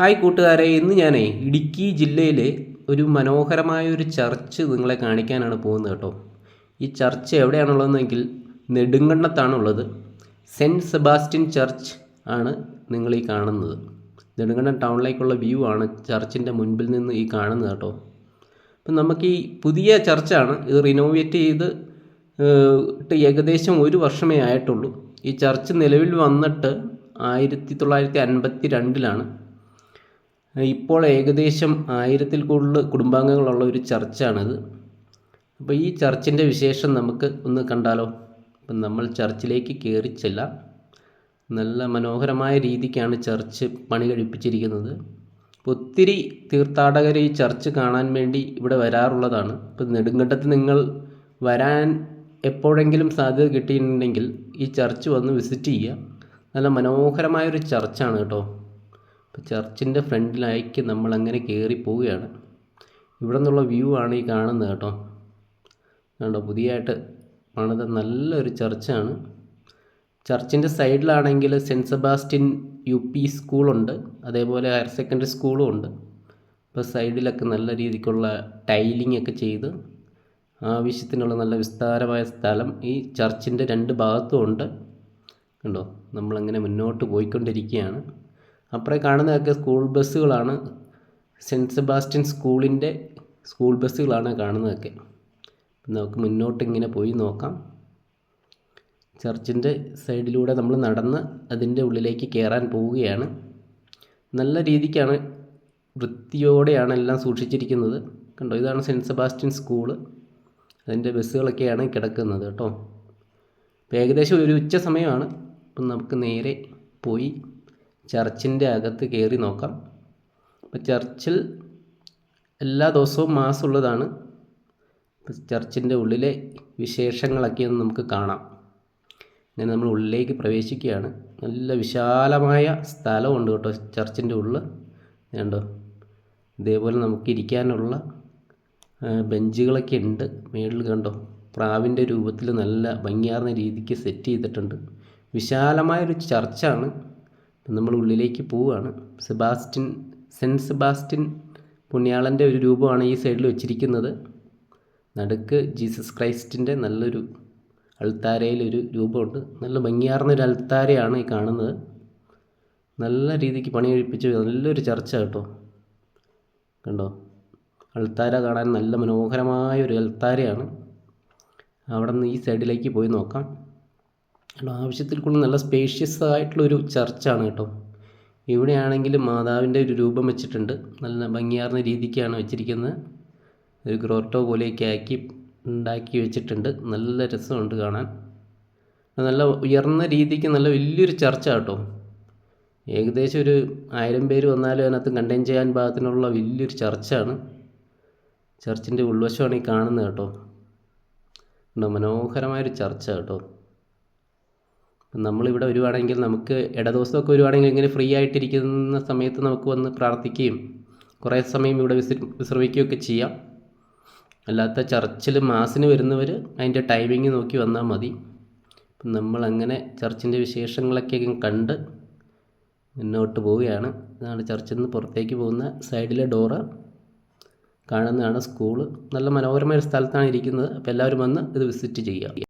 Hi കൂട്ടുകാരെ, ഇന്ന് ഞാനേ ഇടുക്കി ജില്ലയിലെ ഒരു മനോഹരമായ ഒരു ചർച്ച് നിങ്ങളെ കാണിക്കാനാണ് പോകുന്നത് കേട്ടോ. ഈ ചർച്ച് എവിടെയാണുള്ളതെന്നെങ്കിൽ നെടുങ്കണ്ടത്താണുള്ളത്. സെൻറ്റ് സെബാസ്റ്റ്യൻ ചർച്ച് ആണ് നിങ്ങൾ ഈ കാണുന്നത്. നെടുങ്കണ്ടം ടൗണിലേക്കുള്ള വ്യൂ ആണ് ചർച്ചിൻ്റെ മുൻപിൽ നിന്ന് ഈ കാണുന്നത് കേട്ടോ. അപ്പം നമുക്ക് ഈ പുതിയ ചർച്ചാണ്, ഇത് റിനോവേറ്റ് ചെയ്ത് ഏകദേശം 1 വർഷമേ ആയിട്ടുള്ളൂ. ഈ ചർച്ച് നിലവിൽ വന്നിട്ട് 1952 ഇപ്പോൾ ഏകദേശം 1000-ൽ കൂടുതൽ കുടുംബാംഗങ്ങളുള്ള ഒരു ചർച്ചാണിത്. അപ്പോൾ ഈ ചർച്ചിൻ്റെ വിശേഷം നമുക്ക് ഒന്ന് കണ്ടാലോ. അപ്പം നമ്മൾ ചർച്ചിലേക്ക് കയറി ചെല്ലാം. നല്ല മനോഹരമായ രീതിക്കാണ് ചർച്ച് പണി കഴിപ്പിച്ചിരിക്കുന്നത്. അപ്പോൾ ഒത്തിരി തീർത്ഥാടകർ ഈ ചർച്ച് കാണാൻ വേണ്ടി ഇവിടെ വരാറുള്ളതാണ്. ഇപ്പം നെടുങ്കണ്ടത്ത് നിങ്ങൾ വരാൻ എപ്പോഴെങ്കിലും സാധ്യത കിട്ടിയിട്ടുണ്ടെങ്കിൽ ഈ ചർച്ച് വന്ന് വിസിറ്റ് ചെയ്യുക. നല്ല മനോഹരമായൊരു ചർച്ചാണ് കേട്ടോ. അപ്പോൾ ചർച്ചിൻ്റെ ഫ്രണ്ടിലേക്ക് നമ്മളങ്ങനെ കയറി പോവുകയാണ്. ഇവിടെ നിന്നുള്ള വ്യൂ ആണ് ഈ കാണുന്നത് കേട്ടോ. കണ്ടോ, പുതിയതായിട്ട് പണിത നല്ലൊരു ചർച്ചാണ്. ചർച്ചിൻ്റെ സൈഡിലാണെങ്കിൽ സെൻറ്റ് സെബാസ്റ്റ്യൻ UP സ്കൂളുണ്ട്, അതേപോലെ ഹയർ സെക്കൻഡറി സ്കൂളും ഉണ്ട്. ഇപ്പോൾ സൈഡിലൊക്കെ നല്ല രീതിക്കുള്ള ടൈലിംഗ് ഒക്കെ ചെയ്ത് ആവശ്യത്തിനുള്ള നല്ല വിസ്താരമായ സ്ഥലം ഈ ചർച്ചിൻ്റെ 2 ഭാഗത്തും ഉണ്ട്. കണ്ടോ, നമ്മളങ്ങനെ മുന്നോട്ട് പോയിക്കൊണ്ടിരിക്കുകയാണ്. അപ്പുറം കാണുന്നതൊക്കെ സ്കൂൾ ബസ്സുകളാണ്. സെൻറ്റ് സെബാസ്റ്റ്യൻ സ്കൂളിൻ്റെ സ്കൂൾ ബസ്സുകളാണ് കാണുന്നതൊക്കെ. നമുക്ക് മുന്നോട്ട് ഇങ്ങനെ പോയി നോക്കാം. ചർച്ചിൻ്റെ സൈഡിലൂടെ നമ്മൾ നടന്ന് അതിൻ്റെ ഉള്ളിലേക്ക് കയറാൻ പോവുകയാണ്. നല്ല രീതിക്കാണ്, വൃത്തിയോടെയാണ് എല്ലാം സൂക്ഷിച്ചിരിക്കുന്നത്. കണ്ടോ, ഇതാണ് സെൻറ്റ് സെബാസ്റ്റ്യൻ സ്കൂള്. അതിൻ്റെ ബസ്സുകളൊക്കെയാണ് കിടക്കുന്നത് കേട്ടോ. ഇപ്പോൾ ഏകദേശം ഒരു ഉച്ച സമയമാണ്. അപ്പം നമുക്ക് നേരെ പോയി ചർച്ചിൻ്റെ അകത്ത് കയറി നോക്കാം. അപ്പോൾ ചർച്ചിൽ എല്ലാ ദിവസവും മാസ് ഉള്ളതാണ്. ചർച്ചിൻ്റെ ഉള്ളിലെ വിശേഷങ്ങളൊക്കെ ഒന്ന് നമുക്ക് കാണാം. അങ്ങനെ നമ്മൾ ഉള്ളിലേക്ക് പ്രവേശിക്കുകയാണ്. നല്ല വിശാലമായ സ്ഥലമുണ്ട് കേട്ടോ ചർച്ചിൻ്റെ ഉള്ളിൽ. കണ്ടോ, ഇതേപോലെ നമുക്ക് ഇരിക്കാനുള്ള ബെഞ്ചുകളൊക്കെ ഉണ്ട്. മേളിൽ കണ്ടോ, പ്രാവിൻ്റെ രൂപത്തിൽ നല്ല ഭംഗിയാർന്ന രീതിക്ക് സെറ്റ് ചെയ്തിട്ടുണ്ട്. വിശാലമായൊരു ചർച്ചാണ്. നമ്മൾ ഉള്ളിലേക്ക് പോവുകയാണ്. സെൻറ്റ് സെബാസ്റ്റ്യൻ പുണ്യാളൻ്റെ ഒരു രൂപമാണ് ഈ സൈഡിൽ വെച്ചിരിക്കുന്നത്. നടുക്ക് ജീസസ് ക്രൈസ്റ്റിൻ്റെ നല്ലൊരു അൾത്താരയിലൊരു രൂപമുണ്ട്. നല്ല ഭംഗിയാർന്നൊരു അൾത്താരയാണ് ഈ കാണുന്നത്. നല്ല രീതിക്ക് പണി കഴിപ്പിച്ച് നല്ലൊരു ചർച്ച കേട്ടോ. കണ്ടോ, അൾത്താര കാണാൻ നല്ല മനോഹരമായൊരു അൾത്താരയാണ്. അവിടെ നിന്ന് ഈ സൈഡിലേക്ക് പോയി നോക്കാം. ആവശ്യത്തിൽ കൂടുതൽ നല്ല സ്പേഷ്യസ് ആയിട്ടുള്ളൊരു ചർച്ചാണ് കേട്ടോ. ഇവിടെയാണെങ്കിൽ മാതാവിൻ്റെ ഒരു രൂപം വെച്ചിട്ടുണ്ട്. നല്ല ഭംഗിയാർന്ന രീതിക്കാണ് വെച്ചിരിക്കുന്നത്. ഒരു ഗ്രോട്ടോ പോലെയൊക്കെ ഉണ്ടാക്കി വെച്ചിട്ടുണ്ട്. നല്ല രസമുണ്ട് കാണാൻ. നല്ല ഉയർന്ന രീതിക്ക് നല്ല വലിയൊരു ചർച്ച കേട്ടോ. ഏകദേശം ഒരു 1000 പേര് വന്നാലും അതിനകത്ത് കണ്ടെയ്ൻ ചെയ്യാൻ പാകത്തിനുള്ള വലിയൊരു ചർച്ചാണ്. ചർച്ചിൻ്റെ ഉൾവശമാണ് ഈ കാണുന്നത് കേട്ടോ. മനോഹരമായൊരു ചർച്ച കേട്ടോ. നമ്മളിവിടെ വരുവാണെങ്കിൽ, നമുക്ക് ഇടദിവസമൊക്കെ വരുവാണെങ്കിൽ ഇങ്ങനെ ഫ്രീ ആയിട്ടിരിക്കുന്ന സമയത്ത് നമുക്ക് വന്ന് പ്രാർത്ഥിക്കുകയും കുറേ സമയം ഇവിടെ വിശ്രമിക്കുകയൊക്കെ ചെയ്യാം. അല്ലാത്ത ചർച്ചിൽ മാസിന് വരുന്നവർ അതിൻ്റെ ടൈമിങ് നോക്കി വന്നാൽ മതി. അപ്പം നമ്മളങ്ങനെ ചർച്ചിൻ്റെ വിശേഷങ്ങളൊക്കെ കണ്ട് മുന്നോട്ട് പോവുകയാണ്. ഇതാണ് ചർച്ചിൽ നിന്ന് പുറത്തേക്ക് പോകുന്ന സൈഡിലെ ഡോറ്. കാണുന്നതാണ് സ്കൂള്. നല്ല മനോഹരമായ ഒരു സ്ഥലത്താണ് ഇരിക്കുന്നത്. അപ്പോൾ എല്ലാവരും വന്ന് ഇത് വിസിറ്റ് ചെയ്യുക.